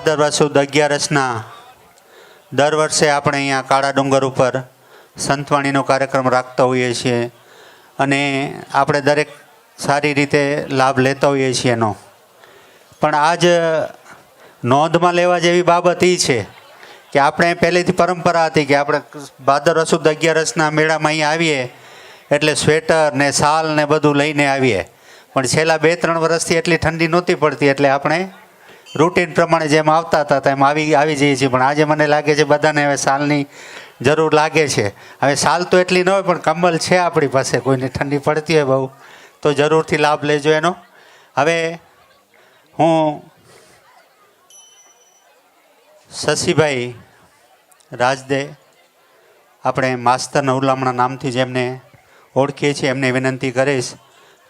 ભાદરવા સુદ 11 દર વર્ષે આપણે અહીંયા કાળા ડુંગર ઉપર સંતવાણીનો કાર્યક્રમ રાખતા હોઈએ છીએ અને આપણે દરેક સારી રીતે લાભ લેતા હોઈએ છીએ એનો. પણ આજ નોંધમાં લેવા જેવી બાબત એ છે કે આપણે પહેલેથી પરંપરા હતી કે આપણે ભાદરવા સુદ 11 મેળામાં અહીંયા આવીએ એટલે સ્વેટર ને શાલ ને બધું લઈને આવીએ. પણ છેલ્લા 2-3 વર્ષથી એટલી ઠંડી નહોતી પડતી એટલે આપણે રૂટીન પ્રમાણે જેમ આવતા હતા તેમ આવી જઈએ છીએ. પણ આજે મને લાગે છે બધાને હવે શાલની જરૂર લાગે છે. હવે શાલ તો એટલી ન હોય પણ કંબલ છે આપણી પાસે, કોઈને ઠંડી પડતી હોય બહુ તો જરૂરથી લાભ લેજો એનો. હવે હું શશીભાઈ રાજદે આપણે માસ્તરના હુલામણા નામથી જેમને ઓળખીએ છીએ એમને વિનંતી કરીશ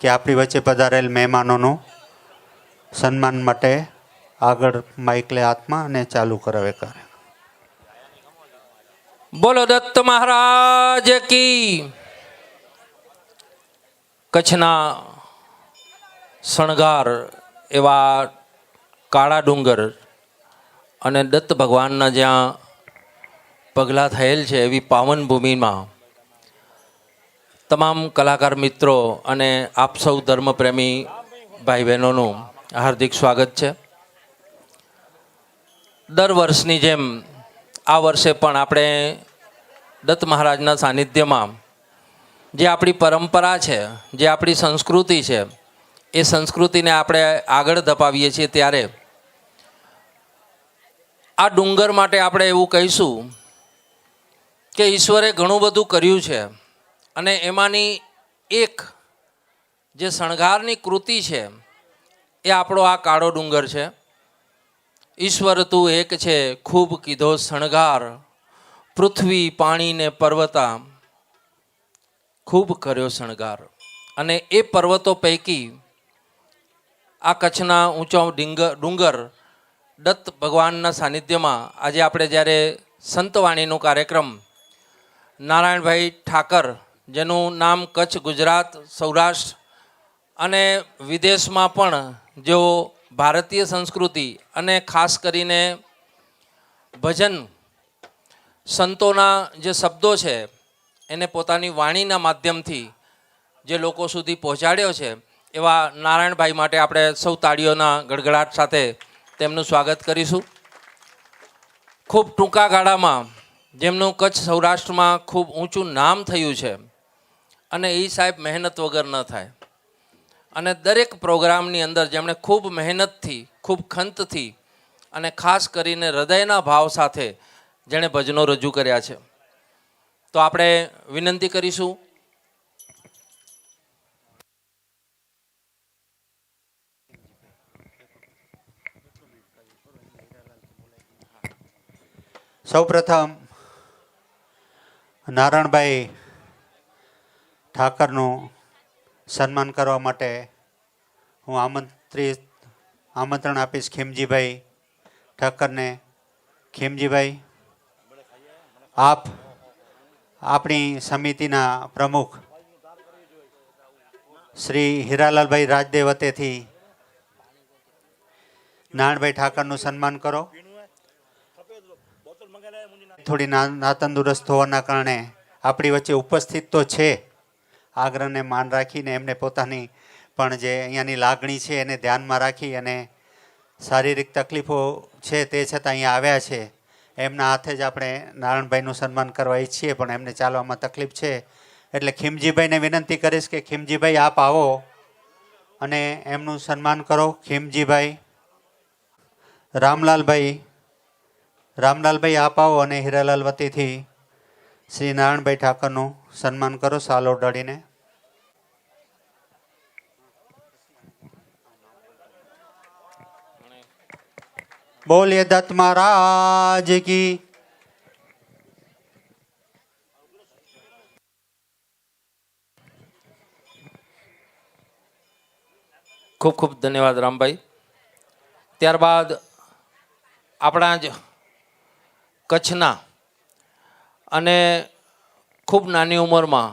કે આપણી વચ્ચે પધારેલ મહેમાનોનું સન્માન માટે આગળ માઇક લે હાથમાં અને ચાલુ કરાવે કરે. બોલો દત્ત મહારાજ કી. કચ્છના શણગાર એવા કાળા ડુંગર અને દત્ત ભગવાનના જ્યાં પગલાં થયેલ છે એવી પાવન ભૂમિમાં તમામ કલાકાર મિત્રો અને આપ સૌ ધર્મપ્રેમી ભાઈ બહેનોનું હાર્દિક સ્વાગત છે. દર વર્ષની જેમ આ વર્ષે પણ આપણે દત્ત મહારાજના સાનિધ્યમાં જે આપણી પરંપરા છે, જે આપણી સંસ્કૃતિ છે, એ સંસ્કૃતિને આપણે આગળ ધપાવીએ છીએ. ત્યારે આ ડુંગર માટે આપણે એવું કહીશું કે ઈશ્વરે ઘણું બધું કર્યું છે અને એમાંની એક જે શણગારની કૃતિ છે એ આપણો આ કાળો ડુંગર છે. ઈશ્વર તું એક છે ખૂબ કીધો શણગાર, પૃથ્વી પાણી ને પર્વતા ખૂબ કર્યો શણગાર. અને એ પર્વતો પૈકી આ કચ્છના ઊંચો ડુંગર દત્ત ભગવાનના સાનિધ્યમાં આજે આપણે જ્યારે સંતવાણીનો કાર્યક્રમ નારાયણભાઈ ઠાકર, જેનું નામ કચ્છ, ગુજરાત, સૌરાષ્ટ્ર અને વિદેશમાં પણ જેઓ ભારતીય સંસ્કૃતિ અને ખાસ કરીને ભજન સંતોના જે શબ્દો છે એને પોતાની વાણીના માધ્યમથી જે લોકો સુધી પહોંચાડ્યો છે એવા નારાયણભાઈ માટે આપણે સૌ તાળીઓના ગડગડાટ સાથે તેમનું સ્વાગત કરીશું. ખૂબ ટૂંકા ગાળામાં જેમનું કચ્છ સૌરાષ્ટ્રમાં ખૂબ ઊંચું નામ થયું છે અને એ સાહેબ મહેનત વગર ન થાય. અને દરેક પ્રોગ્રામની અંદર જેમણે ખૂબ મહેનતથી, ખૂબ ખંતથી અને ખાસ કરીને હૃદયના ભાવ સાથે જેણે ભજનો રજૂ કર્યા છે. તો આપણે વિનંતી કરીશું સૌપ્રથમ નારાયણભાઈ ઠાકરનું સન્માન કરવા માટે હું આમંત્રણ આપીશ ખીમજીભાઈ ઠાકરને. ખીમજીભાઈ, આપ આપણી સમિતિના પ્રમુખ શ્રી હીરાલાલભાઈ રાજદે વતીથી નારાયણભાઈ ઠાકરનું સન્માન કરો. થોડી નાતંદુરસ્ત હોવાના કારણે આપણી વચ્ચે ઉપસ્થિત તો છે, આગ્રહને માન રાખીને એમને પોતાની પણ જે અહીંયાની લાગણી છે એને ધ્યાનમાં રાખી અને શારીરિક તકલીફો છે તે છતાં અહીંયા આવ્યા છે. એમના હાથે જ આપણે નારાયણભાઈનું સન્માન કરવા ઈચ્છીએ પણ એમને ચાલવામાં તકલીફ છે એટલે ખીમજીભાઈને વિનંતી કરીશ કે ખીમજીભાઈ આપ આવો અને એમનું સન્માન કરો. ખીમજીભાઈ, રામલાલભાઈ આપ આવો અને હીરાલાલ વતીથી શ્રી નારાયણભાઈ ઠાકરનું સન્માન કરો સાલ ઓઢાડીને. બોલીએ દત્ત મહારાજ કી. ખૂબ ખૂબ ધન્યવાદ રામભાઈ. ત્યારબાદ આપણા જ કચ્છના અને ખૂબ નાની ઉંમરમાં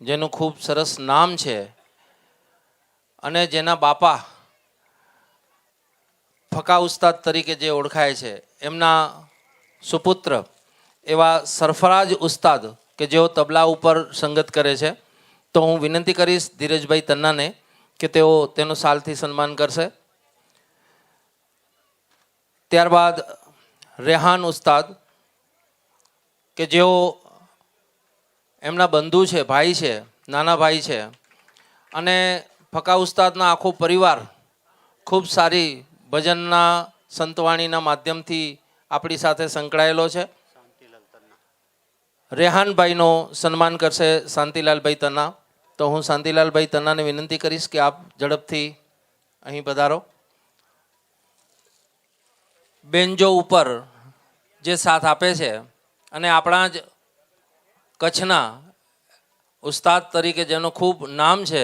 જેનું ખૂબ સરસ નામ છે અને જેના બાપા ફકા ઉસ્તાદ તરીકે જે ઓળખાય છે એમના સુપુત્ર એવા સરફરાજ ઉસ્તાદ કે જેઓ તબલા ઉપર સંગત કરે છે, તો હું વિનંતી કરીશ ધીરજભાઈ તન્નાને કે તેઓ તેનું શાલથી સન્માન કરશે. ત્યારબાદ રેહાન ઉસ્તાદ કે જેઓ એમના બંધુ છે, ભાઈ છે, નાના ભાઈ છે, અને ફકા ઉસ્તાદના આખો પરિવાર ખૂબ સારી ભજનના સંતવાણીના માધ્યમથી આપણી સાથે સંકળાયેલો છે. રેહાનભાઈનો સન્માન કરશે શાંતિલાલભાઈ તન્ના. તો હું શાંતિલાલભાઈ તન્નાને વિનંતી કરીશ કે આપ ઝડપથી અહીં પધારો. બેન્જો ઉપર જે સાથ આપે છે અને આપણા જ કચ્છના ઉસ્તાદ તરીકે જેનું ખૂબ નામ છે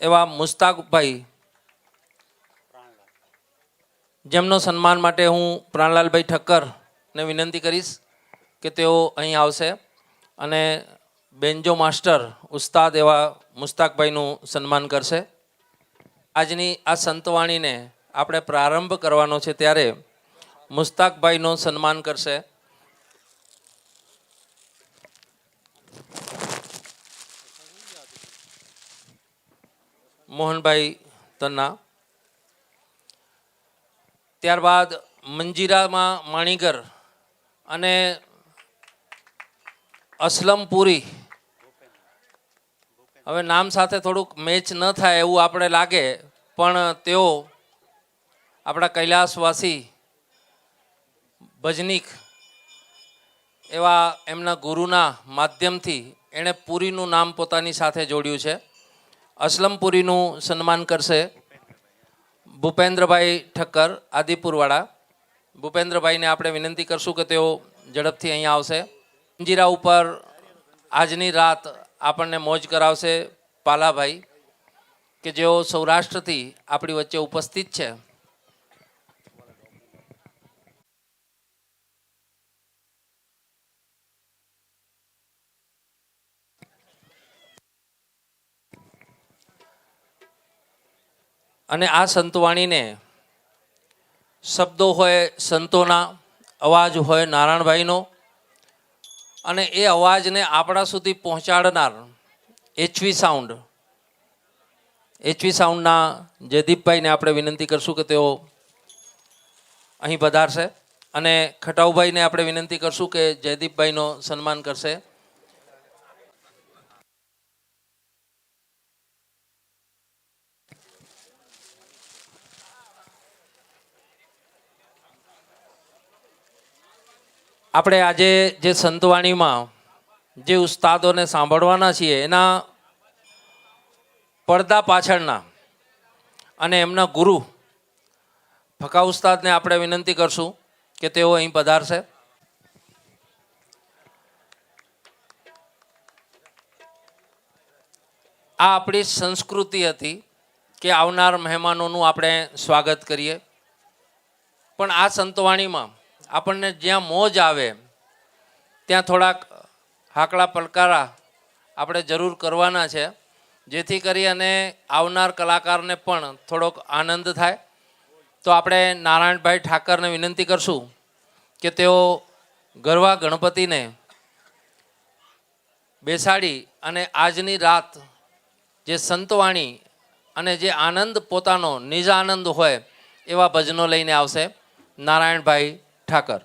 એવા મુસ્તાકભાઈ, જેમનો સન્માન માટે હું પ્રાણલાલભાઈ ઠક્કરને વિનંતી કરીશ કે તેઓ અહીં આવશે અને બેન્જો માસ્ટર ઉસ્તાદ એવા મુસ્તાકભાઈનું સન્માન કરશે. આજની આ સંતવાણીને આપણે પ્રારંભ કરવાનો છે ત્યારે મુસ્તાકભાઈનું સન્માન કરશે મોહનભાઈ તન્ના. ત્યારબાદ મંજીરામાં માણીગર અને અસલમપુરી, હવે નામ સાથે થોડુંક મેચ ન થાય એવું આપણે લાગે, પણ તેઓ આપણા કૈલાસવાસી ભજનીક એવા એમના ગુરુના માધ્યમથી એણે પુરીનું નામ પોતાની સાથે જોડ્યું છે. અસલમપુરીનું સન્માન કરશે ભૂપેન્દ્રભાઈ ઠક્કર આદિપુરવાળા. ભૂપેન્દ્રભાઈને આપણે વિનંતી કરશું કે તેઓ ઝડપથી અહીંયા આવશે. મંજીરા ઉપર આજની રાત આપણને મોજ કરાવશે પાલાભાઈ કે જેઓ સૌરાષ્ટ્રથી આપણી વચ્ચે ઉપસ્થિત છે. અને આ સંતવાણીને શબ્દો હોય સંતોના, અવાજ હોય નારાયણભાઈનો, અને એ અવાજને આપણા સુધી પહોંચાડનાર એચવી સાઉન્ડના જયદીપભાઈને આપણે વિનંતી કરશું કે તેઓ અહીં પધારશે. અને ખટાઉભાઈને આપણે વિનંતી કરશું કે જયદીપભાઈનો સન્માન કરશે. આપણે આજે જે સંતવાણીમાં જે ઉસ્તાદોને સાંભળવાના છીએ એના પડદા પાછળના અને એમના ગુરુ ફકા ઉસ્તાદને આપણે વિનંતી કરશું કે તેઓ અહીં પધારશે. આ આપણી સંસ્કૃતિ હતી કે આવનાર મહેમાનોનું આપણે સ્વાગત કરીએ, પણ આ સંતવાણીમાં આપણને જ્યાં મોજ આવે ત્યાં થોડાક હાકડા પલકારા આપણે જરૂર કરવાના છે, જેથી કરી અને આવનાર કલાકારને પણ થોડોક આનંદ થાય. તો આપણે નારાયણભાઈ ઠાકરને વિનંતી કરશું કે તેઓ ગરવા ગણપતિને બેસાડી અને આજની રાત જે સંતવાણી અને જે આનંદ પોતાનો નિજ આનંદ હોય એવા ભજનો લઈને આવશે. નારાયણભાઈ ઠાકર.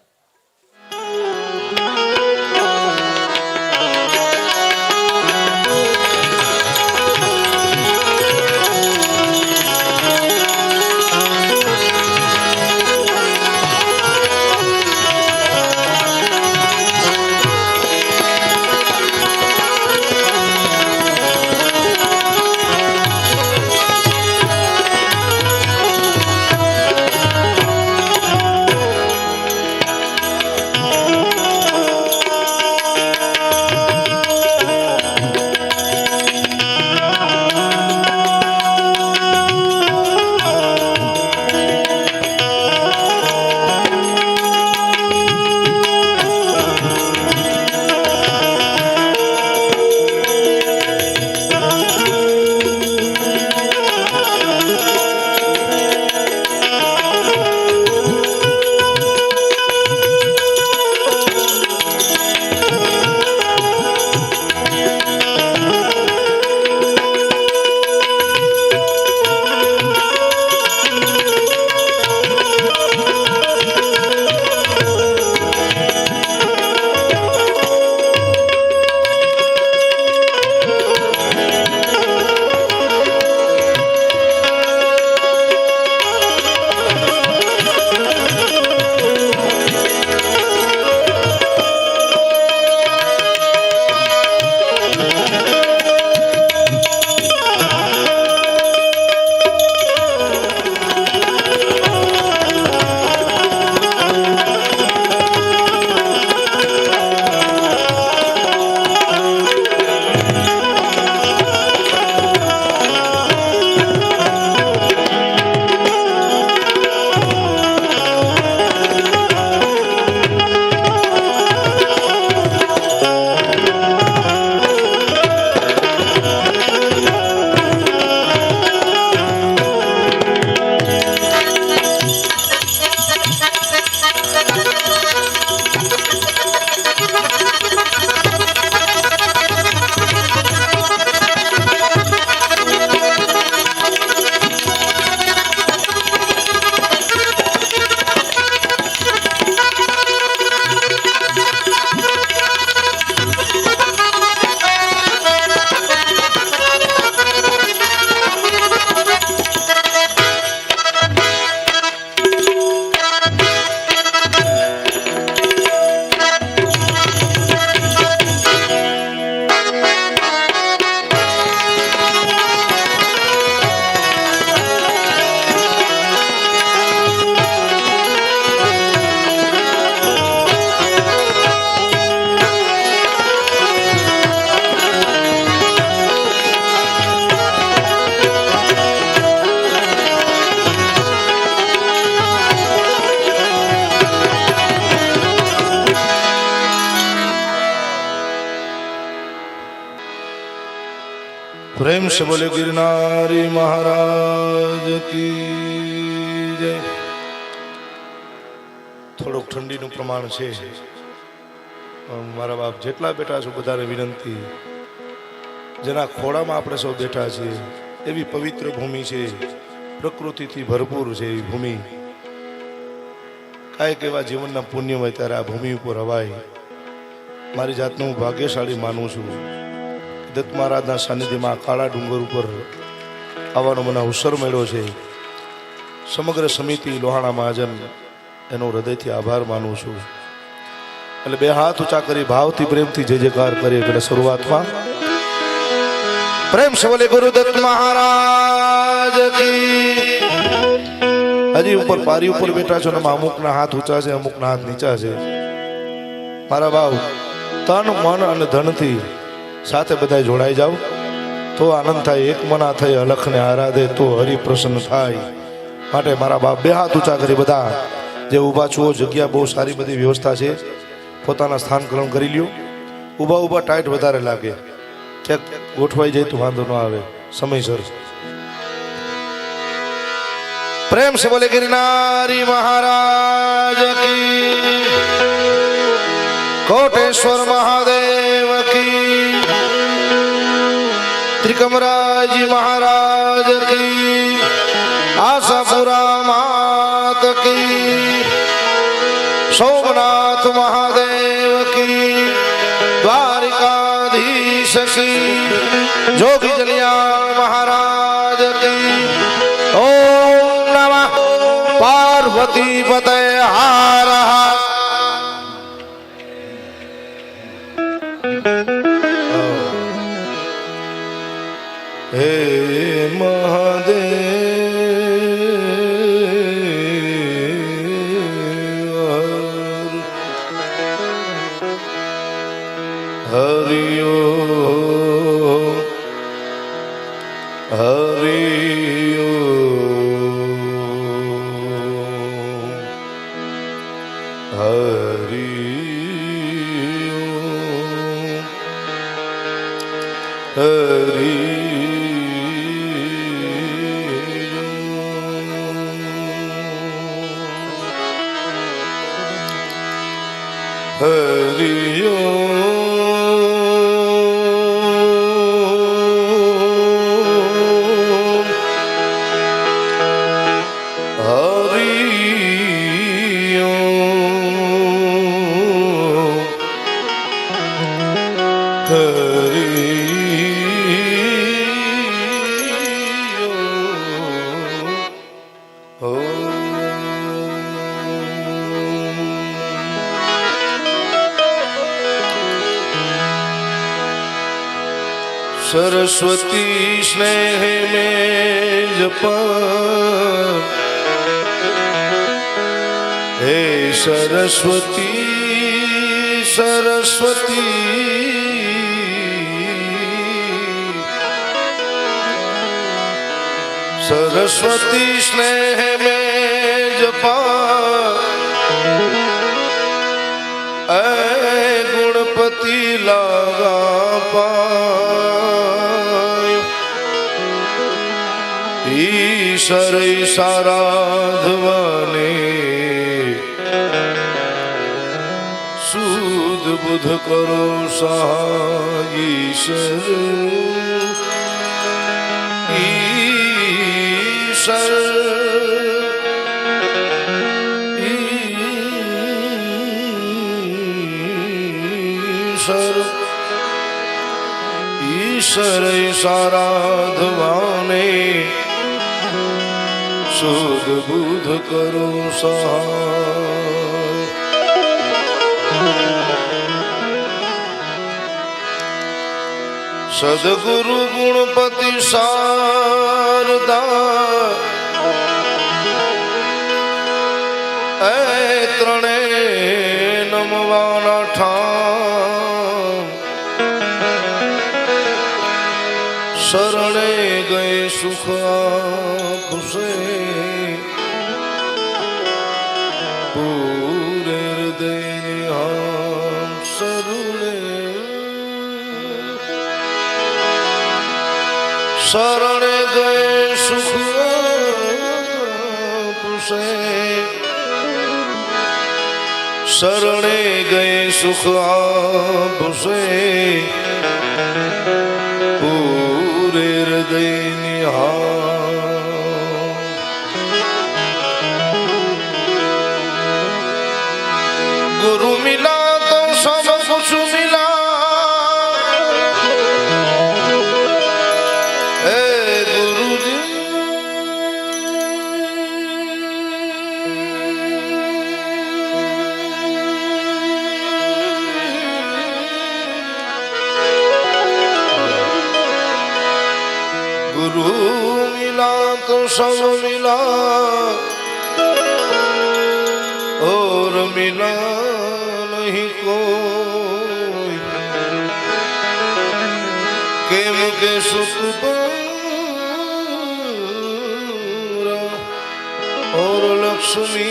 प्रेम से बोले गिरनारी महाराज की जय। થોડુંક ઠંડીનું પ્રમાણ છે, મારા બાપ જેટલા બેઠા છો બધાને વિનંતી, જેના ખોળામાં આપણે સૌ બેઠા છીએ, એવી પવિત્ર ભૂમિ છે, પ્રકૃતિથી ભરપૂર છે એવી ભૂમિ. કાંઈક એવા જીવનના પુણ્ય હોય ત્યારે આ ભૂમિ ઉપર હવાય. મારી જાતને હું ભાગ્યશાળી માનું છું. દત્ત મહારાજના સાનિધ્યમાં કાળા ડુંગર ઉપર આવવાનો મને અવસર મળ્યો છે. સમગ્ર સમિતિ લોહાણા મહાજન એનો હૃદયથી આભાર માનું છું. એટલે બે હાથ ઊંચા કરી ભાવથી પ્રેમથી જય જયકાર કરીએ. એટલે શરૂઆતમાં પ્રેમ સે બોલે ગુરુદત્ત મહારાજ કી. હજી ઉપર પારી ઉપર બેઠા છો ને અમુકના હાથ ઊંચા છે, અમુકના હાથ નીચા છે. મારા ભાવ તન મન અને ધનથી સાથે બધા જોડાઈ જાવ તો આનંદ થાય. એક મના થઈ અલખને આરાધે તો હરિ પ્રસન્ન થાય. માટે મારા બાપ બે હાથ ઊંચા કરી બધા જે ઊભા છો, જગ્યા બહુ સારી બધી વ્યવસ્થા છે, પોતાના સ્થાન ગ્રહણ કરી લ્યો. ઊભા ઊભા ટાઈટ વધારે લાગે, ક્યાંક ગોઠવાઈ જાય તો વાંધો ન આવે. સમયસર પ્રેમ સે બોલે गिरनारी महाराज की, कोटेश्वर महादेव की, त्रिकमराज महाराज की, आशापुरा मात की, सोमनाथ महादेव की, द्वारिकाधीश की, जोगी जलियान महाराज की. ओम नमः पार्वती पते हर हर. हे महादेव हरि ओम हरि ओम हरि ओम हरि हरि ओम हरि ओम हरि सरस्वती स्नेह में जपा, हे सरस्वती सरस्वती सरस्वती स्नेह में जपा, ऐ गुणपति लागा पाय. ईश्वर साराधवाने सूद बुध करो सहाय. ईश्वर ईश्वर ईश्वर ईश्वर साराधवाने सूद बुध करो सहाय. सदगुरु गुणपति शारदा ऐ ત્રણે નમવાના ઠામ. શરણે ગયે સુખ આપશે, પૂરે હૃદય હામ સરુણે. शरण गए सुख तुसे शरण गए सुख तुसे पूरे हृदय निहार गुरु मिला तो सब कुछ मिला गुरु जी गुरु मिला तो सब मिला और मिला नहीं कोई केम के सुख और लक्ष्मी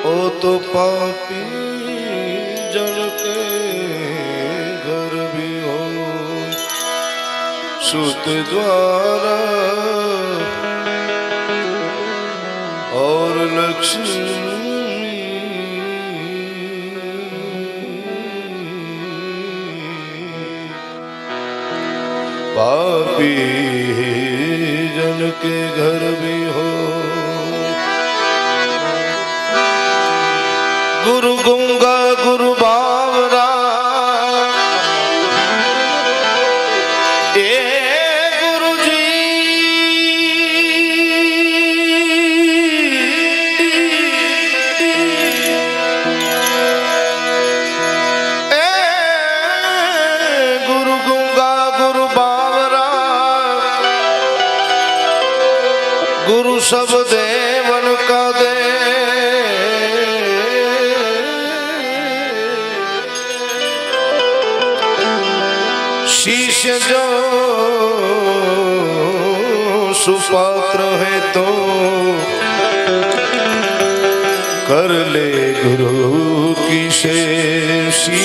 ओ तो पापी जन के घर भी हो सुत द्वारा और लक्ष्मी पापी जन के घर भी हो गुरु गुंगा गुरु बावरा गुरु जी गुरु गुंगा गुरु बावरा गुरु सब देवन का दे शिष्य जो सुपात्र है तो कर ले गुरु की शेषी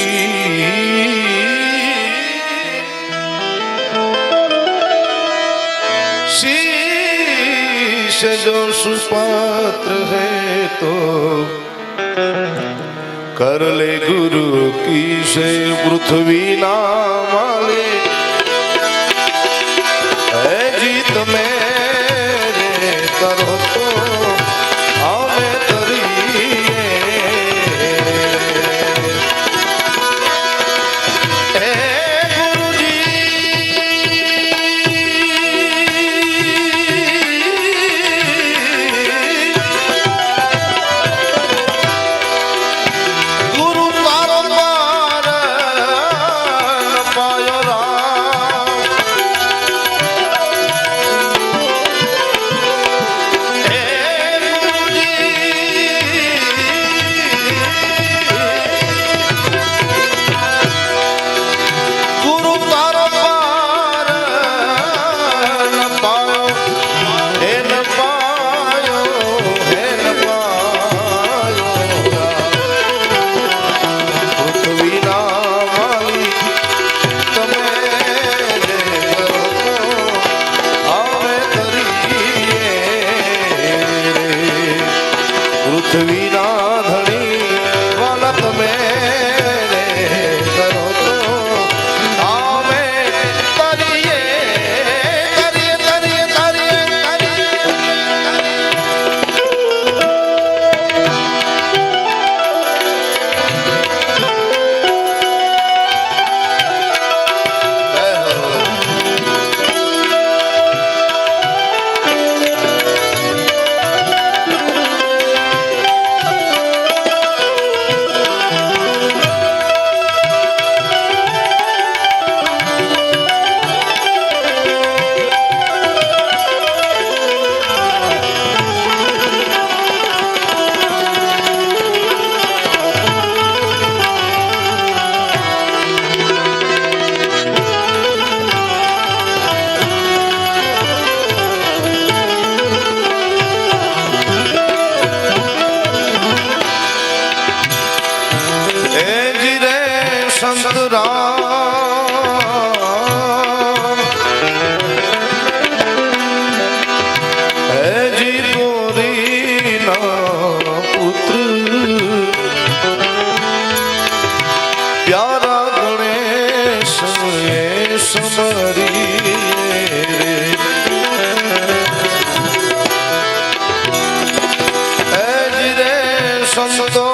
शिष्य जो सुपात्र है तो कर ले गुरु की से पृथ्वी नाम ले जीत मेरे करो तो आवे तरिए गुरु जी गुरु बारंबार न पायो राम गुरु जी गुरु बारंबार न पायो हे न पायो हे न पायो पृथ्वी नामाली તમે આવે તરીએ પૃથ્વી ના ધણી વાલા તમે કરો તો આવે તરીએ તરીએ તરીએ તરીએ संत राम પ્યારા ગણેશ એ સમરી રે સંતો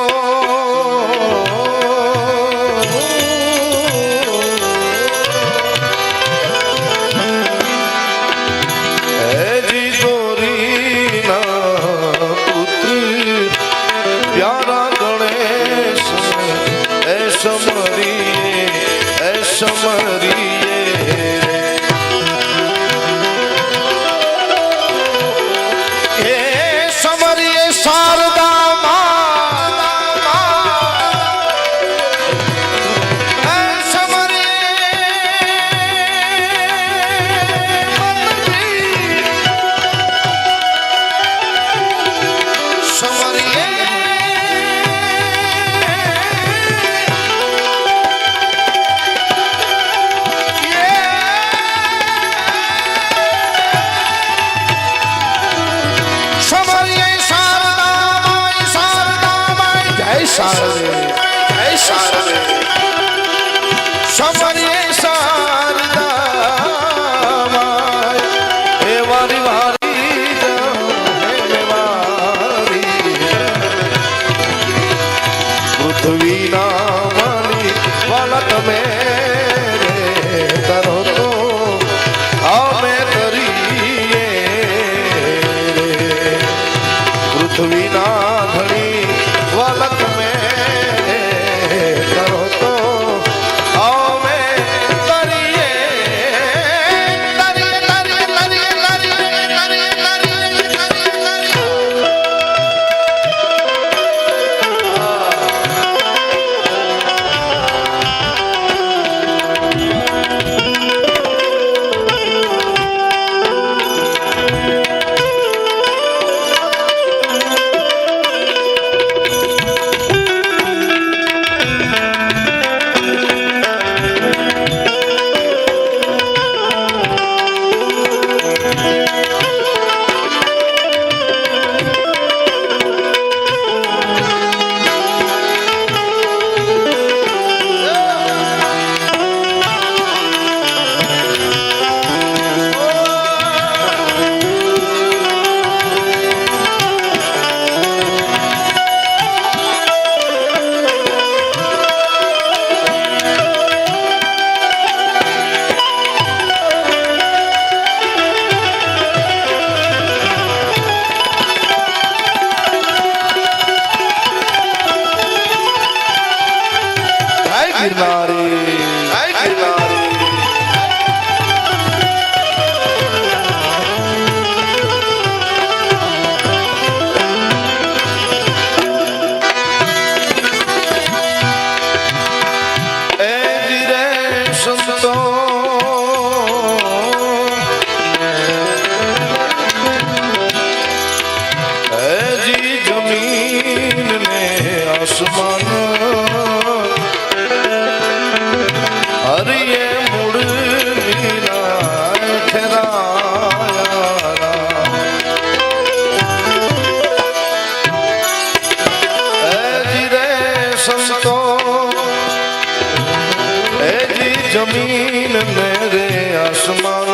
જમીન મેરે આસમાન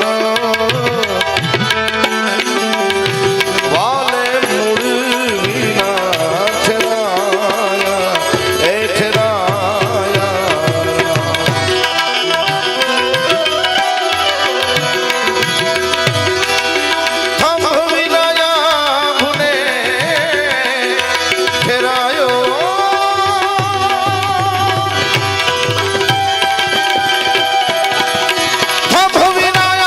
વાલે મૂળ વિના ઠરાયા એ ઠરાયા થમ વિનાયા ભુને ઠરાયો વિનાય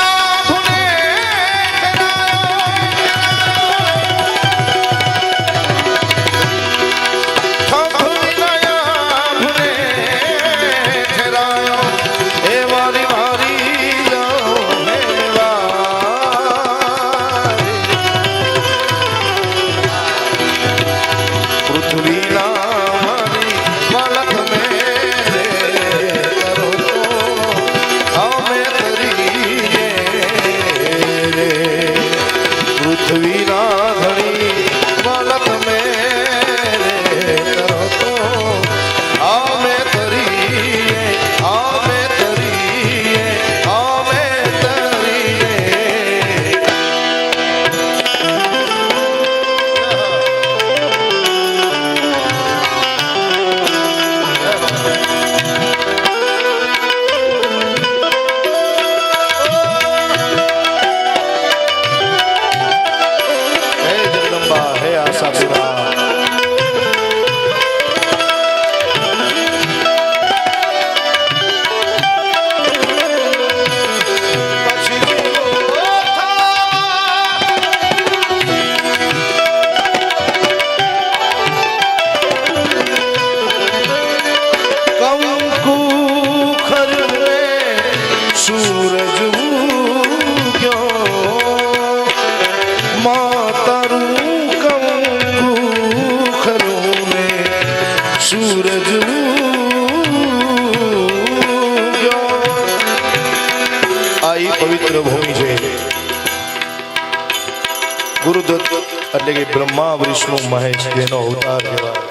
એટલે કે બ્રહ્મા વિષ્ણુ મહેશ તેનો અવતાર કહેવાય.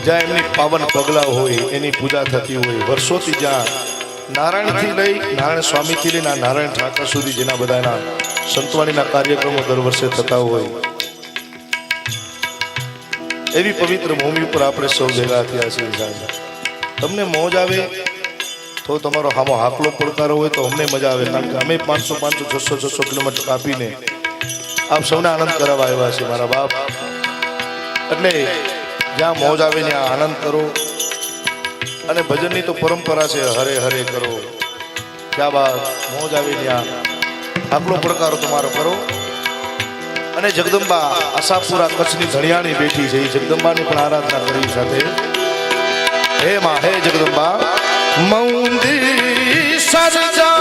જ્યાં એમની પાવન પગલા હોય એની પૂજા થતી હોય વર્ષોથી, જ્યાં નારાયણથી લઈ નારાયણ સ્વામીથી લઈને નારાયણ ઠાકર સુધી જેના બધાના સંતવાણીના કાર્યક્રમો દર વર્ષે થતા હોય એવી પવિત્ર ભૂમિ ઉપર આપણે સૌ ભેગા થયા છીએ. સાહેબ તમને મોજ આવે તો તમારો હામો હાકલો પડકારો હોય તો અમને મજા આવે, કારણ કે અમે 500 600 કિલોમીટર કાપીને આપ સૌને આનંદ કરાવવા આવ્યા છે મારા બાપ. એટલે જ્યાં મોજ આવે ત્યાં આનંદ કરો, અને ભજનની તો પરંપરા છે હરે હરે કરો. જ્યાં બાદ મોજ આવે ત્યાં હાકલો પડકારો તમારો કરો. અને જગદંબા આશાપુરા કચ્છની ધણિયાણી બેઠી છે, એ જગદંબાની પણ આરાધના કરવી સાથે. હે માં, હે જગદંબા, મંદિર સજાયું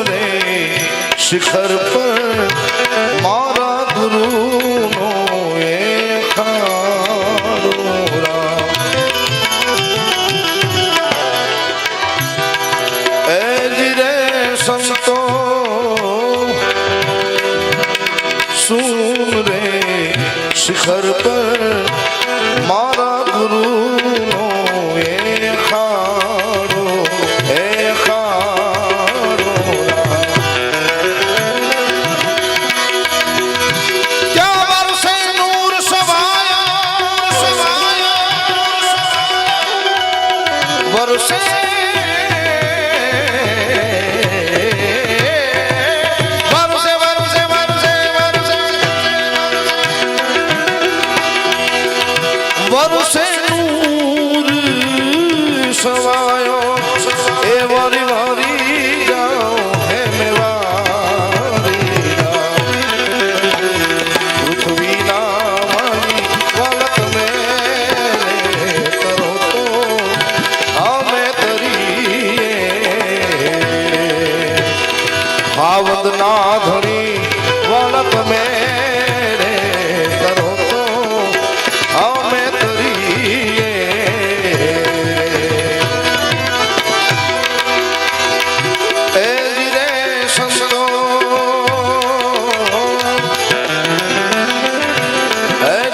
રે શિખર પર મારા ગુરુનો એખાડો રામ. એજ રે સંતો સુન રે શિખર પર મારા ગુરુનો એખાડો વરસે નૂર સવાયો એ વારી વારી જાઓ હે મેવારી પૃથ્વીના આવદ ના ધણી વળપ મેરે કરો તો અમે તરીએ એ રે સંતો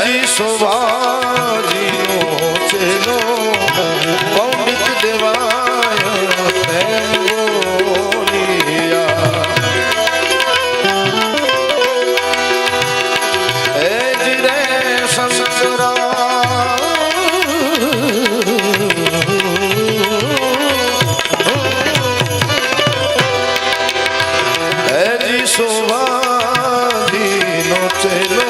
હજી શોભાજીનો ચેલો પંડિત દેવાય તેમ બોલિયા એ જ રે સંસરા હજી શોભાજીનો ચેલો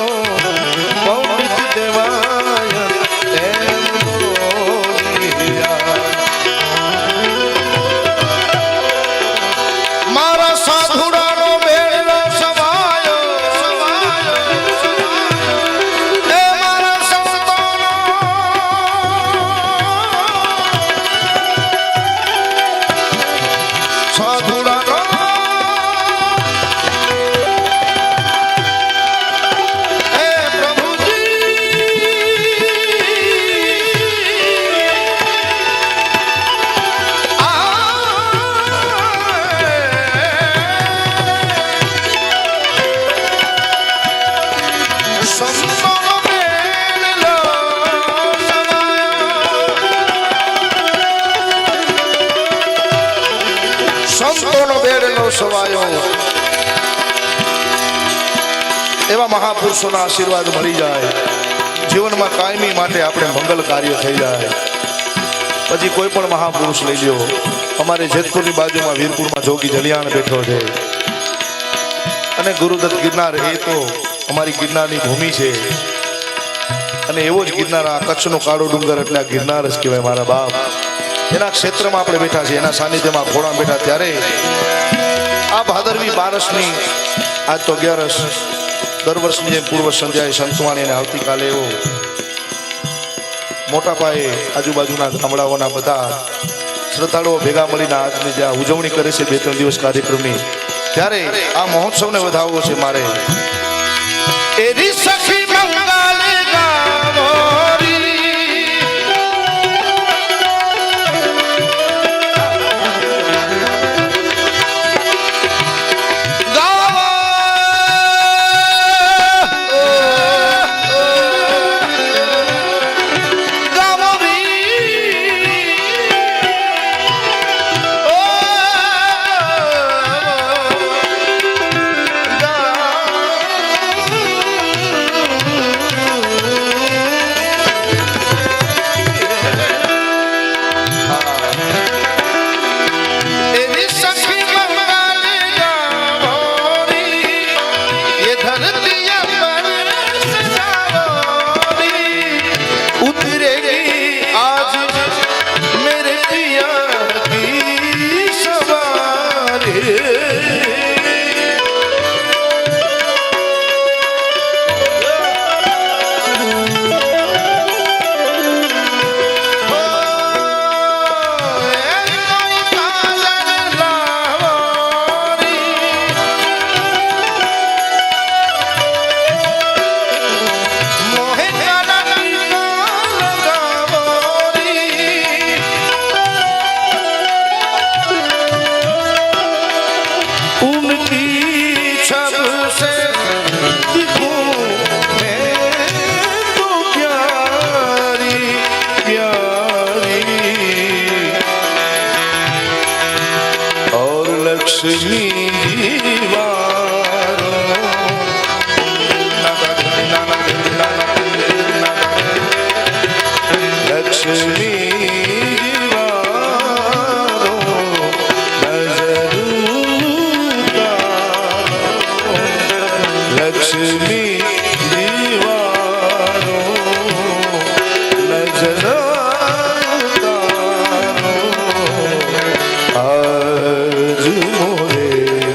સંતોનો બેડલો સવાયો એવા મહાપુરુષોના આશીર્વાદ મળી જાય જીવનમાં કાયમી માટે આપણે મંગલ કાર્ય થઈ જાય. પછી કોઈ પણ મહાપુરુષ લઈ લ્યો. અમારે જેતપુરની બાજુમાં વીરપુરમાં જોગી જલિયાણ બેઠો છે અને ગુરુદત્ત ગિરનાર એ તો અમારી ગિરનારની ભૂમિ છે અને એવો જ ગિરનાર આ કચ્છનો કાળો ડુંગર એટલે આ ગિરનાર જ કહેવાય મારા બાપ. એના ક્ષેત્રમાં આપણે બેઠા છીએ, એના સાનિધ્યમાં ખોળા બેઠા ત્યારે આ ભાદરવી બારસની આજ તો 11 દર વર્ષની જેમ પૂર્વ સંધ્યાએ સંતવાણી અને આવતીકાલે એવો મોટા પાયે આજુબાજુના ગામડાઓના બધા શ્રદ્ધાળુઓ ભેગા મળીને આજની જે ઉજવણી કરે છે 2-3 દિવસ કાર્યક્રમની, ત્યારે આ મહોત્સવને વધાવવો છે મારે. એરી સખી મંગાલે ગાવોરી આજ મોરે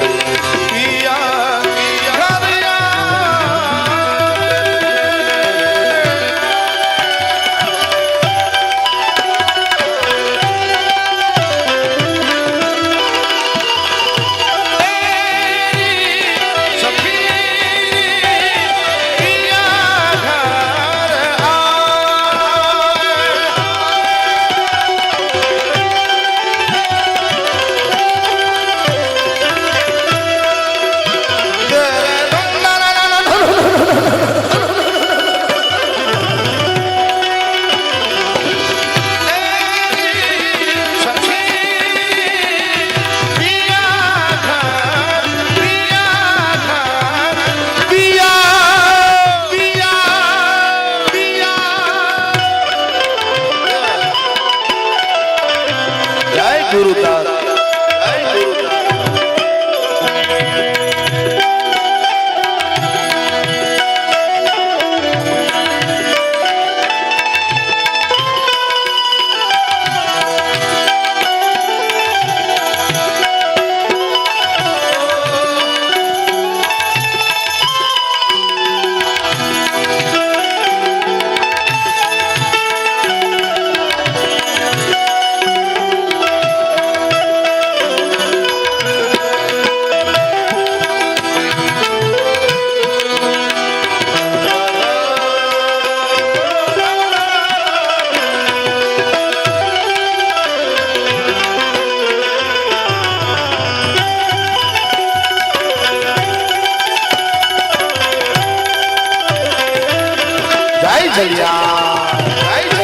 ગુરુદાસ જય ગુરુદાસ જય જલિયા જય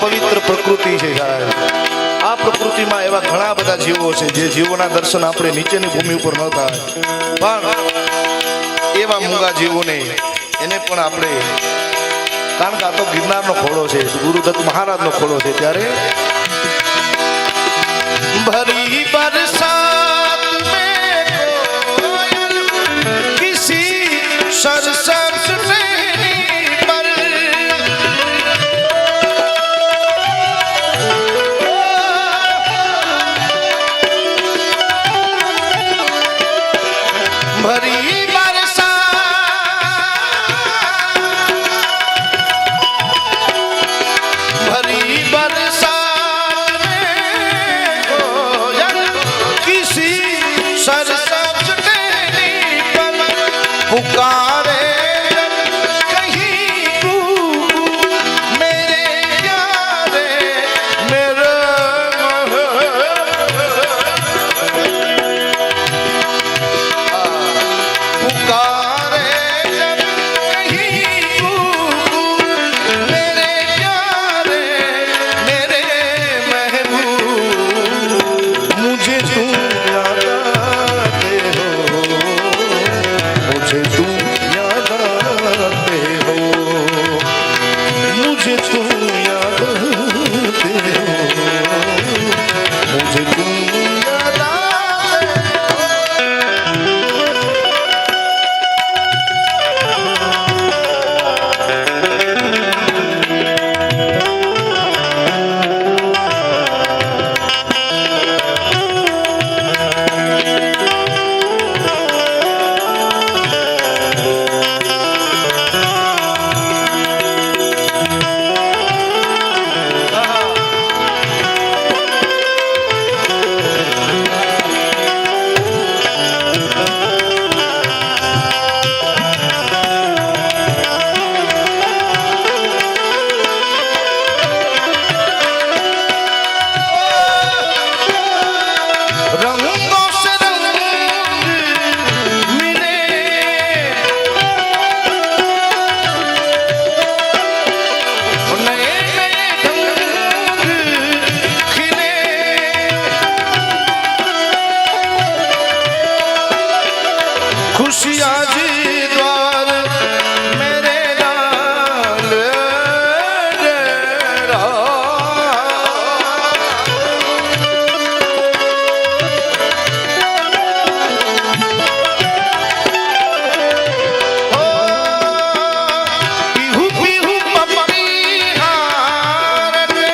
પવિત્ર પ્રકૃતિ છે સાહેબ. આ પ્રકૃતિમાં એવા ઘણા બધા જીવો છે જે જીવોના દર્શન આપણે નીચેની ભૂમિ ઉપર ન થાય, પણ એવા મૂંગા જીવોને એને પણ આપણે, કારણ કે આ તો ગિરનારનો ખોળો છે, ગુરુદત્ત મહારાજનો ખોળો છે, ત્યારે ભરી બરસાત મેં કોયલ કિસી સરસર भरी बरसात में खुशियाँ जी द्वार मेरे डाल डेरा। पीहू पीहू पपी हार ने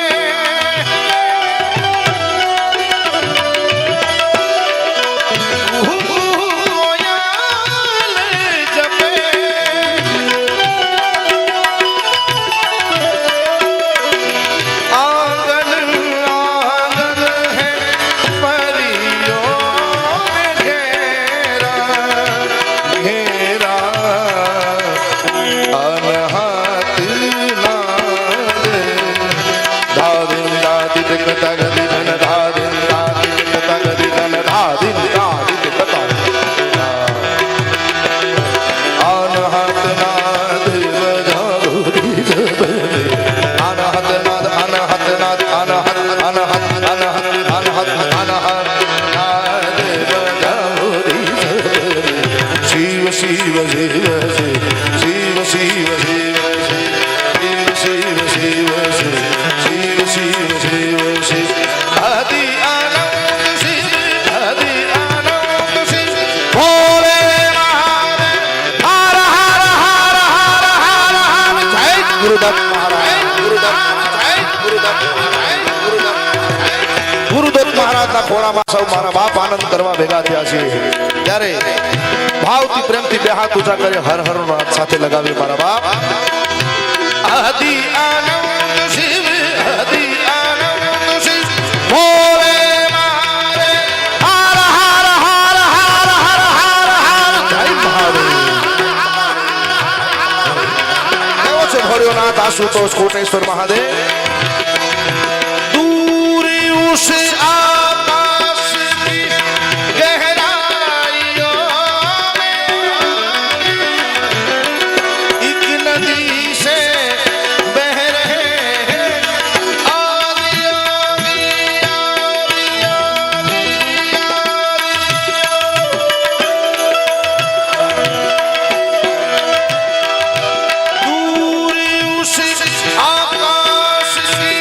ગુરુદત્ત મહારાજના ખોળામાં સૌ મારા બાપ આનંદ કરવા ભેગા થયા છે ત્યારે ભાવથી પ્રેમથી બે હાથ ઊંચા કરી હર હર નો હાથ સાથે લગાવી મારા બાપ આદિ આનંદ શિવ આદિ આનંદ શિવ ભોલે મારે હર હર હર હર હર હર હર જય મહાદેવ કેવો છે ભોળિયોનાથ આશુતોષ કોટેશ્વર મહાદેવ उस आकाश की गहराइयों में एक नदी से बह रहे दूरी उस आकाश की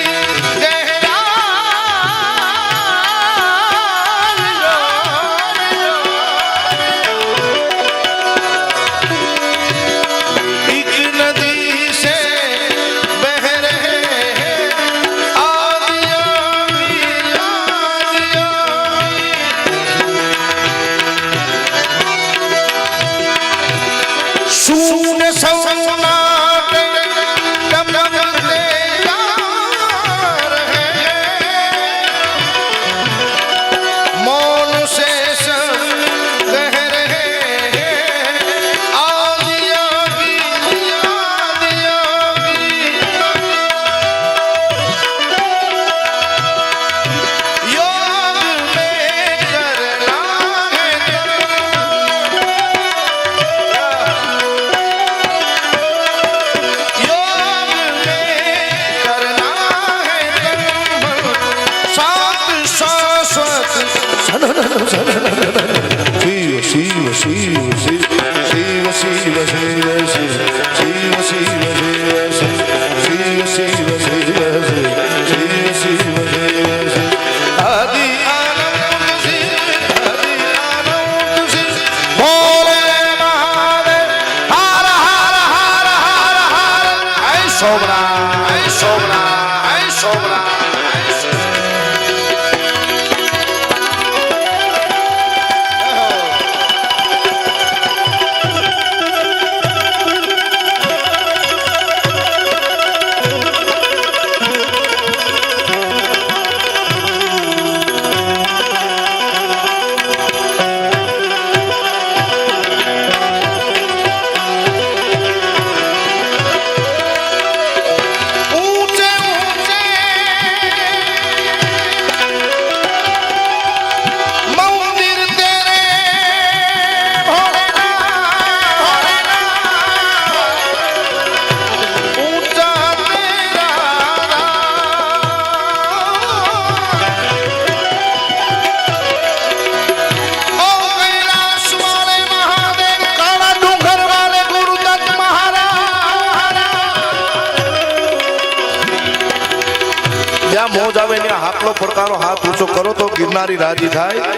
હાકલો પડકારો હાથ ઊંચો કરો તો ગિરનારી રાજી થાય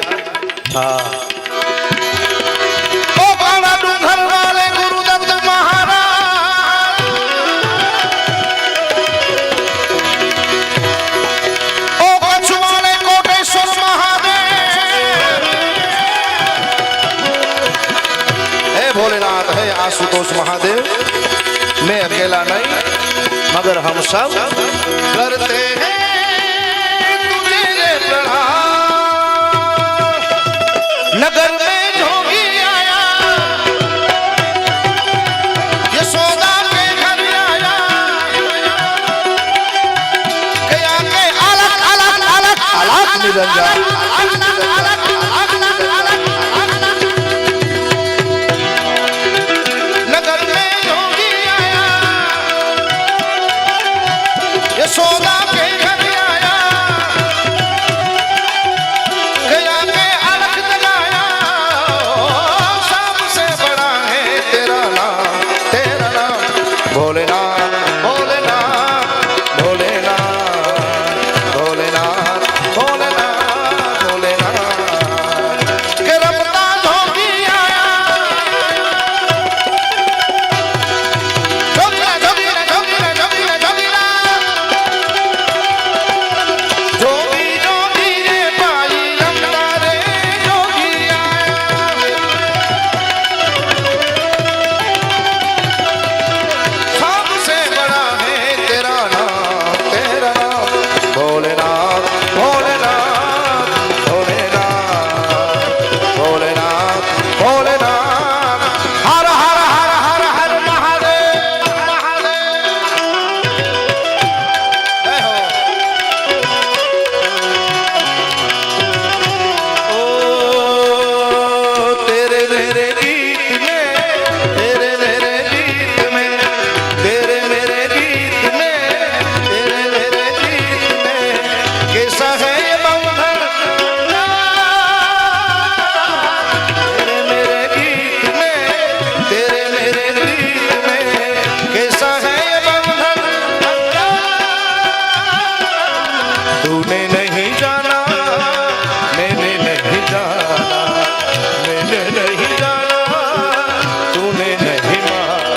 હા ઓ કાળા ડુંગર વાલે ગુરુદત્ત મહારાજ ઓ કચ્છ વાલે કોટેશ્વર મહાદેવ હે भोलेनाथ है आशुतोष महादेव मैं अकेला नहीं मगर हम सब करते हैं तुझे प्रणाम नगर में जोगी आया यशोदा के घर आया गया के अलग अलग अलग अलग निरंजन यशोदा के घर आया गया के अलग जगाया सबसे बड़ा है तेरा नाम भोलेनाथ भोलेनाथ भोलेनाथ भोलेनाथ भोलेनाथ भोलेनाथ के रमता जोगी आया जोगीला जोगीला जोगीला जोगीला जोगीला जोगी जोगी रे पाई रमता रे जोगी आया सबसे बड़ा है तेरा नाम भोलेनाथ भोलेनाथ भोलेनाथ भोलेनाथ भोलेनाथ हर हर हर हर हर महादेव महादेव जय हो ओ तेरे मेरे गीत में तेरे मेरे गीत में तेरे मेरे गीत में तेरे मेरे गीत में कैसा है ये बंधन तेरे मेरे गीत में तेरे मेरे गीत में कैसा है ये बंधन तूने नहीं जाना मैंने नहीं जाना मैंने नहीं जाना तूने नहीं माना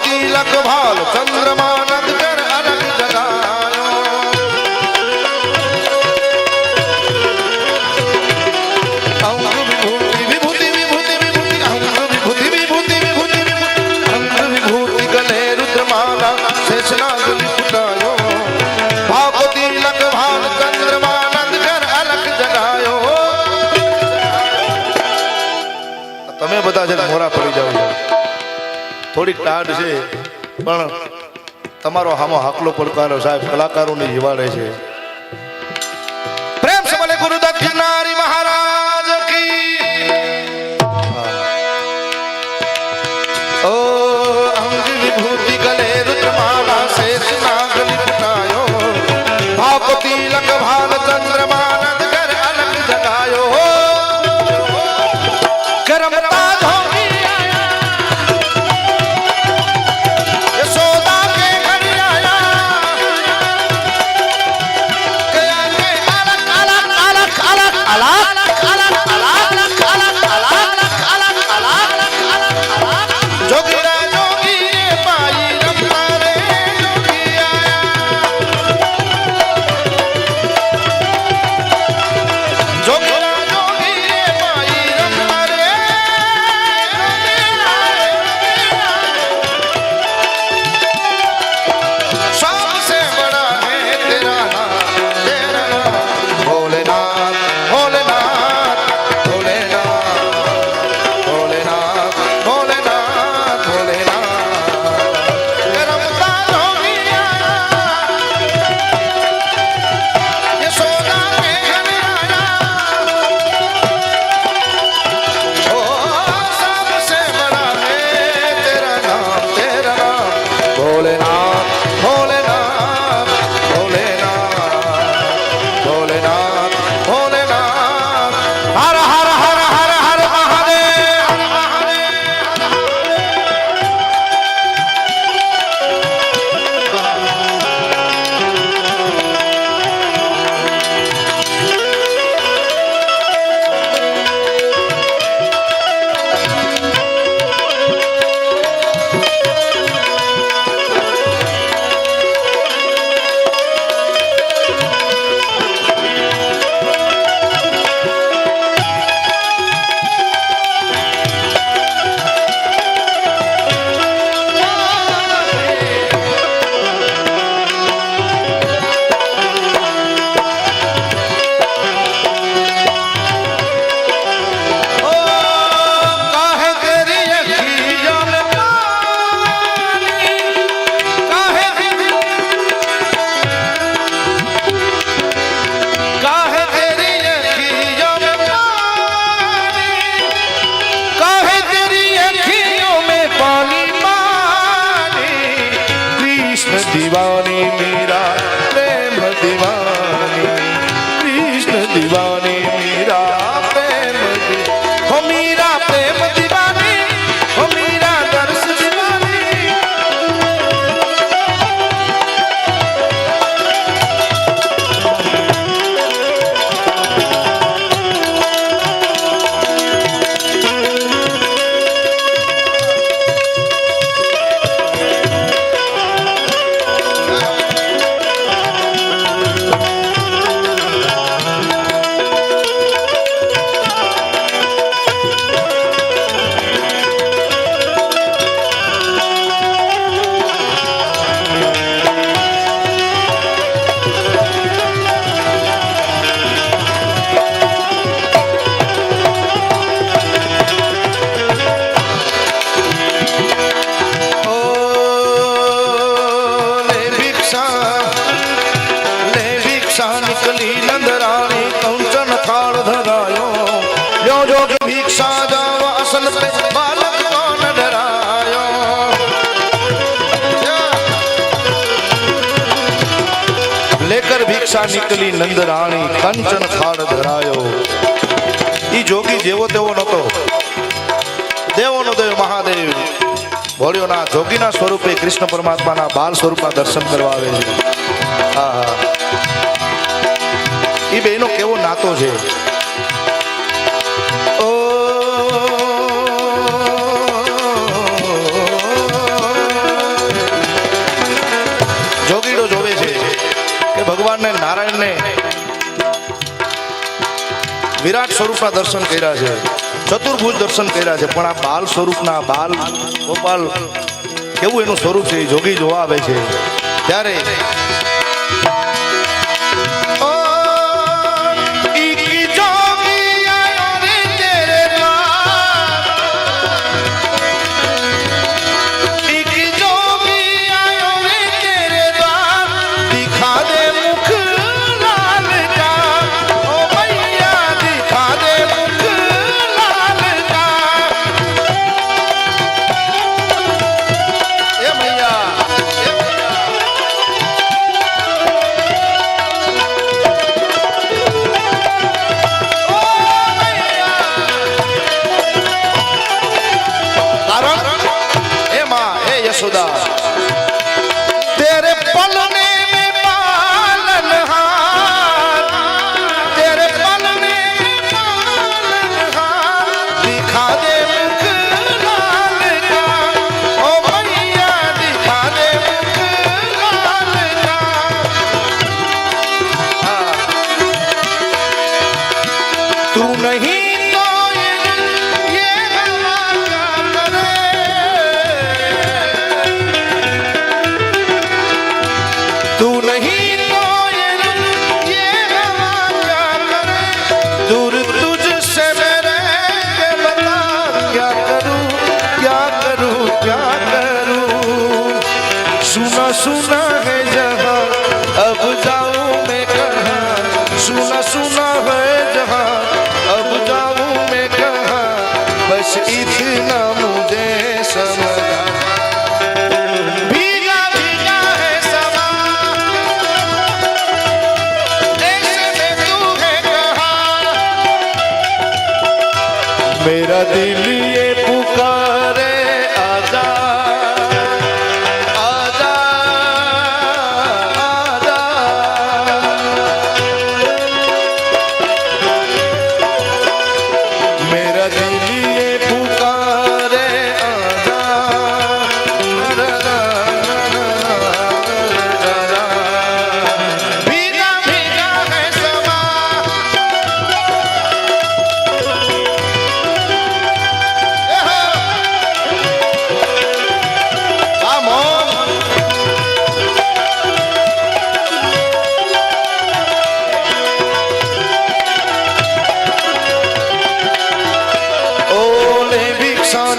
तिलक भाल चंद्रमा नंद कर अलग जगायो अंग विभूति विभूति विभूति विभूति अंग विभूति विभूति विभूति अंग विभूति गले रुद्रमाला शेषनाग लिपटायो भाव तिलक भाल चंद्रमा नंद कर अलग जगायो તમે બધા જે મોરા પડી જાવ થોડીક ટાઢ છે પણ તમારો હામો હાકલો પડકારો સાહેબ કલાકારોની જીવાડે છે પ્રેમ સે બોલે ગુરુદત્ત ગિરનારી મહારાજ કી ઓ અંગ વિભૂતિ ગલે રુદ્રમાલા શેષ નાગ लिपटायो भाव तिलक भाल चंद्रमा नंद कर अलग जगायो નીકળી નંદરાણી કંચન ખાડ ધરાયો. ઈ જોગી જેવો તેવો નતો, દેવોનો દેવ મહાદેવ ભોળિયોના જોગીના સ્વરૂપે કૃષ્ણ પરમાત્માના બાલ સ્વરૂપમાં દર્શન કરવા આવે છે. હા, ઈ બેનો કેવો નાતો છે. ઓ જોગીડો જોવે છે કે ભગવાનને નારાયણને વિરાટ સ્વરૂપના દર્શન કર્યા છે, ચતુર્ભુજ દર્શન કર્યા છે, પણ આ બાલ સ્વરૂપના બાલ ગોપાલ કેવું એનું સ્વરૂપ છે એ જોગી જોવા આવે છે. ત્યારે यशोदा तेरे पलने में पालनहार, तेरे पलने में पालनहार, दिखा दे मुख लाल का, ओ मैया दिखा दे मुख लाल का. तू नहीं सुना सुना है जहाँ अब जाऊं मैं कहाँ, सुना सुना है जहाँ अब जाऊं मैं कहाँ, बस इतना मुझे समझा. भीगा भीगा है समा ऐसे में तू है कहाँ, मेरा दिल ये पुकारे आजा.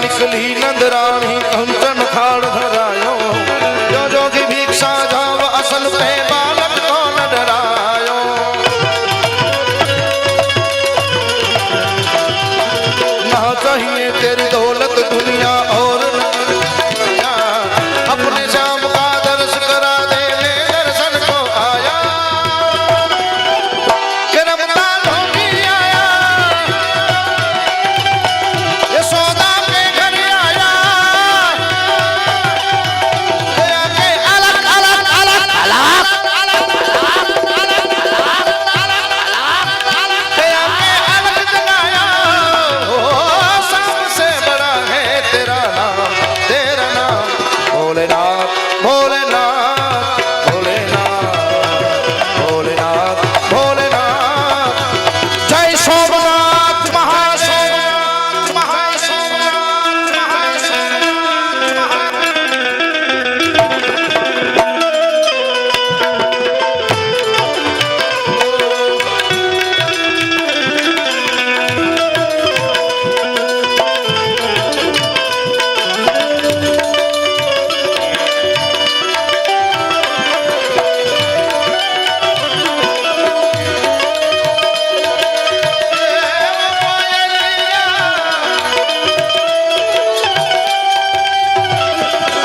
निकली नंदराणी कंचन खाड़ धरायो, जो जोगी भिक्षा जाव असल पे बालक को न डरायो. ना चाहिए तेरी दौलत दुनिया और अपने श्याम का दर्श करा दे, ले दर्शन को आया.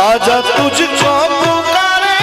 आजा तुझको पुकारे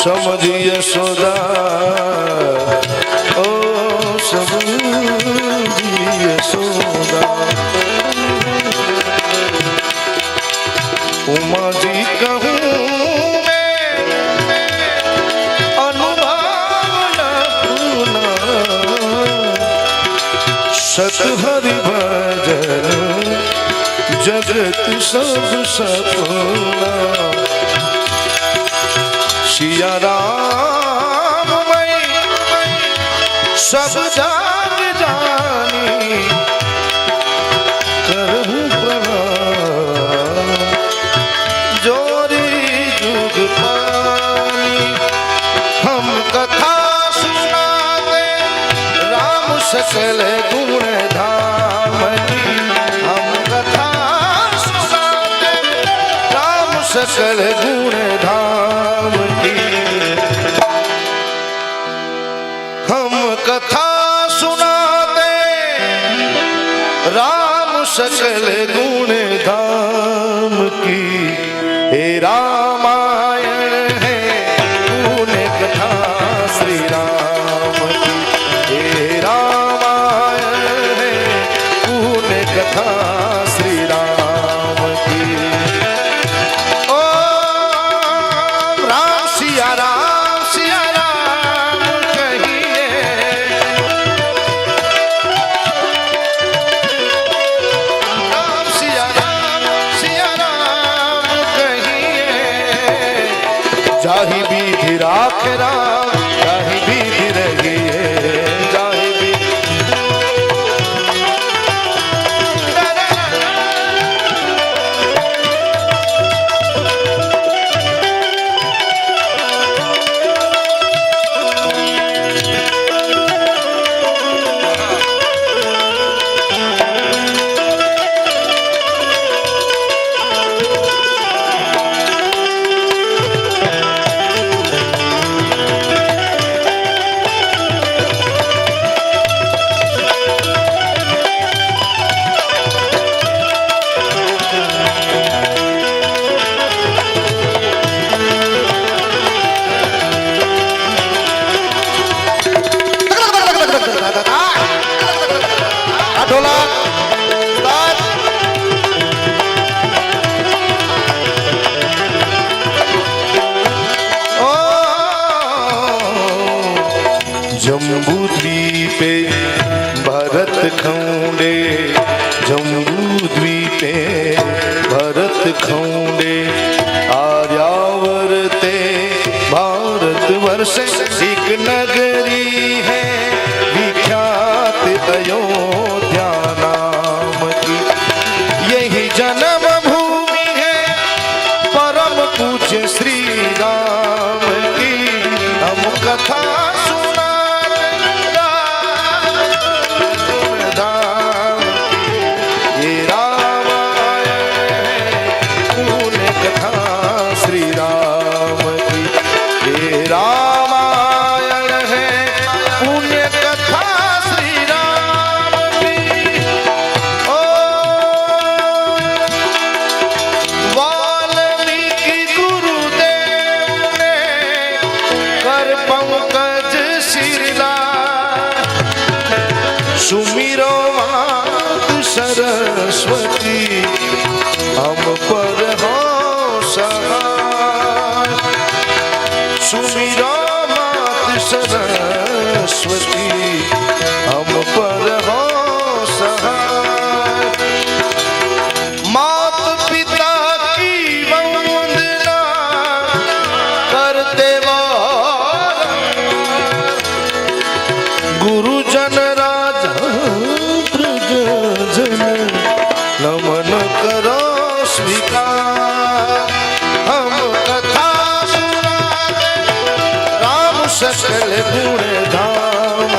समझी यशोदा ओ समझी यशोदा उमा जी कहूँ सत हरि भजन जगत सब सपना सिया राम मैं सब जाग जानी करहूँ प्रणाम जोरी जुग पानी हम कथा सुनाते राम सकल गुण धाम की हम कथा सुनाते राम सकल गुण धाम की हम कथा सुनाते राम सकल गुण धाम की हे रामायण है पुण्य कथा श्री राम की हे रामायण है पुण्य कथा श्री राम की ओ राम सिया राम कहिए राम सिया राम कहिए जाहि विधि राख राम जाहि विधि रहिए जाहि विधि जम्बू द्वीपे भरत खौंडे जम्बू द्वीपे भरत खौंडे आर्यावर्ते भारत वर्ष एक नगरी है विख्यात अयोध्या नाम की यही जन्म भूमि है परम पूज्य श्री राम की हम कथा रामायण है पुण्य कथा श्री राम की ओ वाल्मीकि गुरुदेव ने कर पंकज सिरला सुमिरो मात सरस्वती हम पर हो सहाय सुमिरो मात सरस्वती हम पर हो सहाय मात पिता की वंदना करते गुरुजन राजा प्रजन नमन करो स्वीकार हम कथा सकल गुण धाम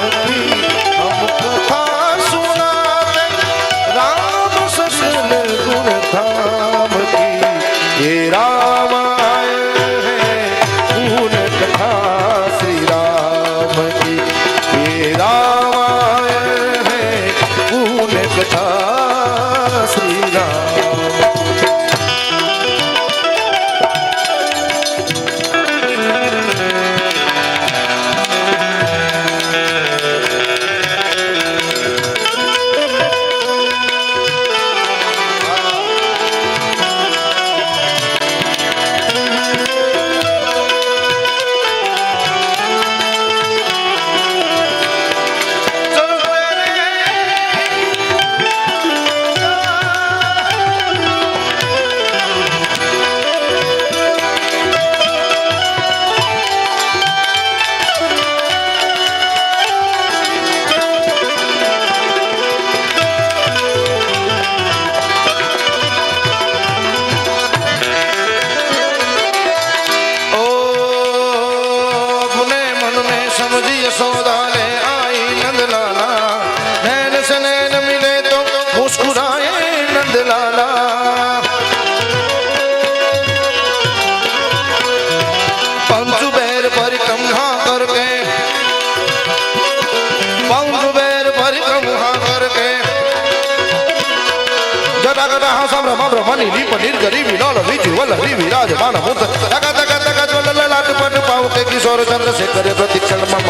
સંભ્રમ બ્રહ્મની ની પનીર ગરી વિલોલ વિજુવલ હરી વિરાજમાન મૂર્ત તક તક તક જ્વલલ લાટ પટ પાઉ કે કિશોર ચંદ્રશેખર પ્રતિક્ષણ મમ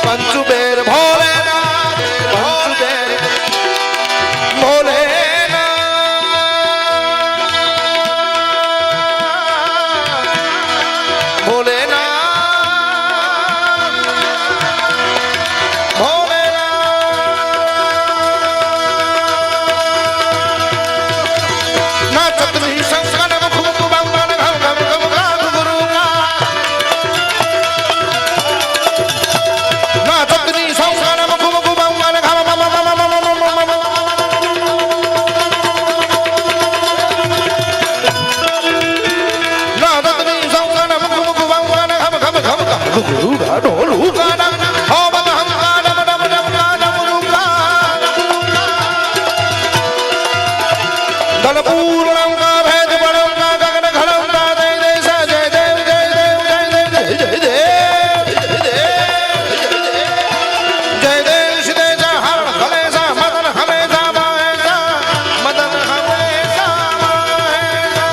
પંચુબેર ભોલેનાથ પંચુબેર ભોલેનાથ ભોલેનાથ ભોલેનાથ ના ચતની સંસ્કાર મુખ મુખ બાંગણ ઘમ ઘમ ઘમ ઘમ ગુરુ ના ચતની સંસ્કાર મુખ મુખ બાંગણ ઘમ ઘમ ઘમ ના ચતની સંસ્કાર મુખ મુખ બાંગણ ઘમ ઘમ ઘમ ઘમ ગુરુ ગાડો લુગાડા હો બમ હમ ગાડમ ડમ ડમ ગાડમ લુગા દલ પૂર્ણમ કા ભેદ બળમ કા ગગન ઘડમ કા દે દે સા જય દેવ જય દેવ જય દેવ જય દેવ જય દેવ શિદે જા હરણ ભલે સા મદન હમેશા માહેશા મદન હમેશા માહેશા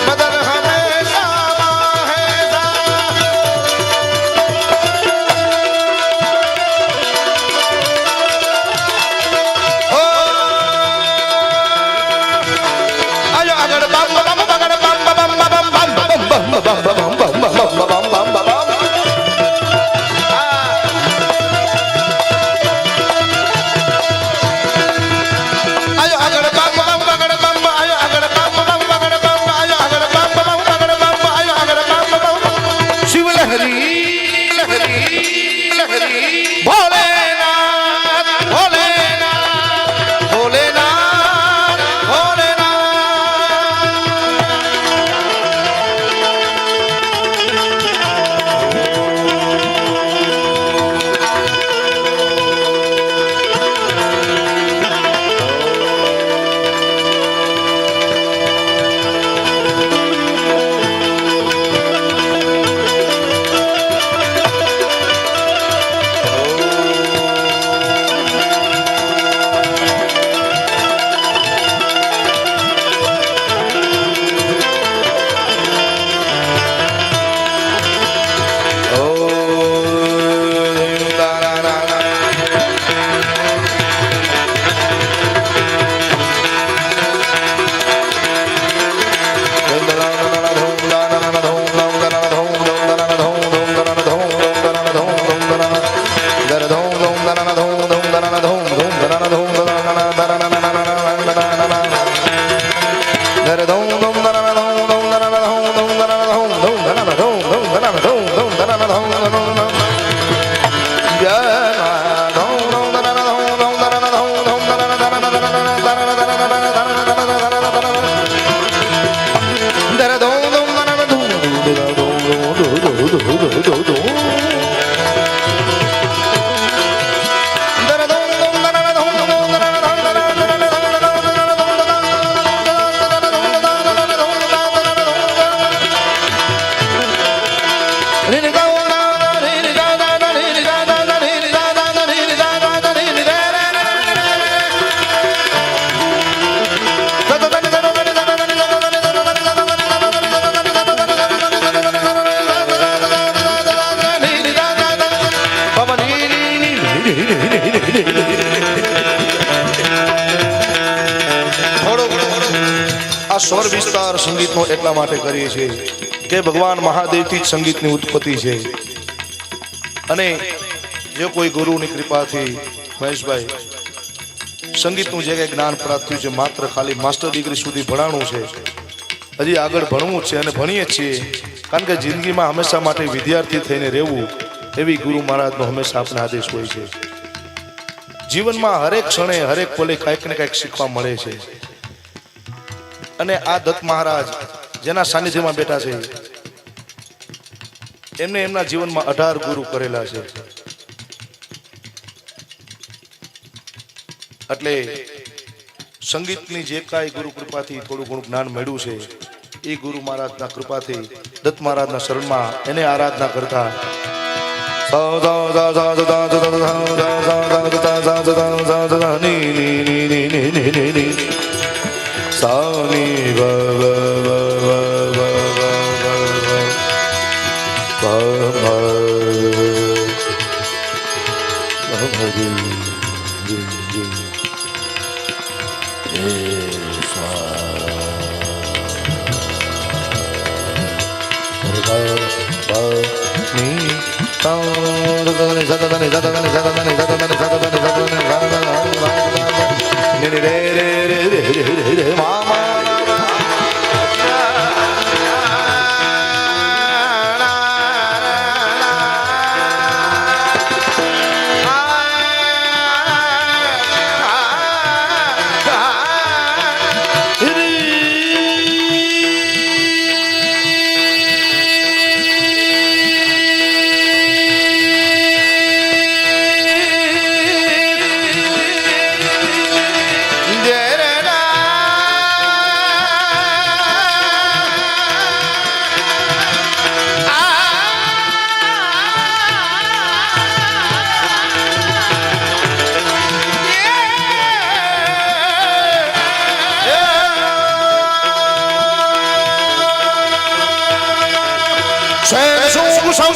મદન હમેશા માહેશા ઓ આયો આગળ બમ બમ બગડ બમ બમ બમ બમ બમ બમ બમ બમ બમ બમ બમ આયો આગળ બમ બમ બગડ બમ આયો આગળ બમ બમ બગડ બમ આયો આગળ બમ બમ બગડ બમ આયો આગળ બમ બમ શિવ લહરી લહરી લહરી ભોલેનાથ ભોલેનાથ ભોલેનાથ આ સ્વર વિસ્તાર સંગીતનો એટલા માટે કરીએ છીએ કે ભગવાન મહાદેવથી જ સંગીતની ઉત્પત્તિ છે અને જે કોઈ ગુરુની કૃપાથી મહેશભાઈ સંગીતનું જે કંઈ જ્ઞાન પ્રાપ્ત થયું છે માત્ર ખાલી માસ્ટર ડિગ્રી સુધી ભણાણું છે, હજી આગળ ભણવું છે અને ભણીએ છીએ કારણ કે જિંદગીમાં હંમેશા માટે વિદ્યાર્થી થઈને રહેવું એવી ગુરુ મહારાજનો હંમેશા આપણે આદેશ હોય છે. જીવનમાં હરેક ક્ષણે હરેક પલે કંઈક ને કંઈક શીખવા મળે છે અને આ દત્ત મહારાજ જેના સાનિધ્યમાં બેઠા છે એમને એમના જીવનમાં 18 ગુરુ કરેલા છે. એટલે સંગીતની જે કાંઈ ગુરુ કૃપાથી થોડું ઘણું જ્ઞાન મળ્યું છે એ ગુરુ મહારાજના કૃપાથી દત્ત મહારાજના શરણમાં એને આરાધના કરતા સાની વ વ વ વ વ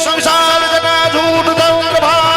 સંસાર જના ઝૂઠ દઉં પ્રભા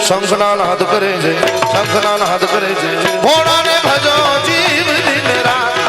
શંખનાદ કરે છે શંખનાદ કરે છે ભોળાને ભજો જીવ દિન રાત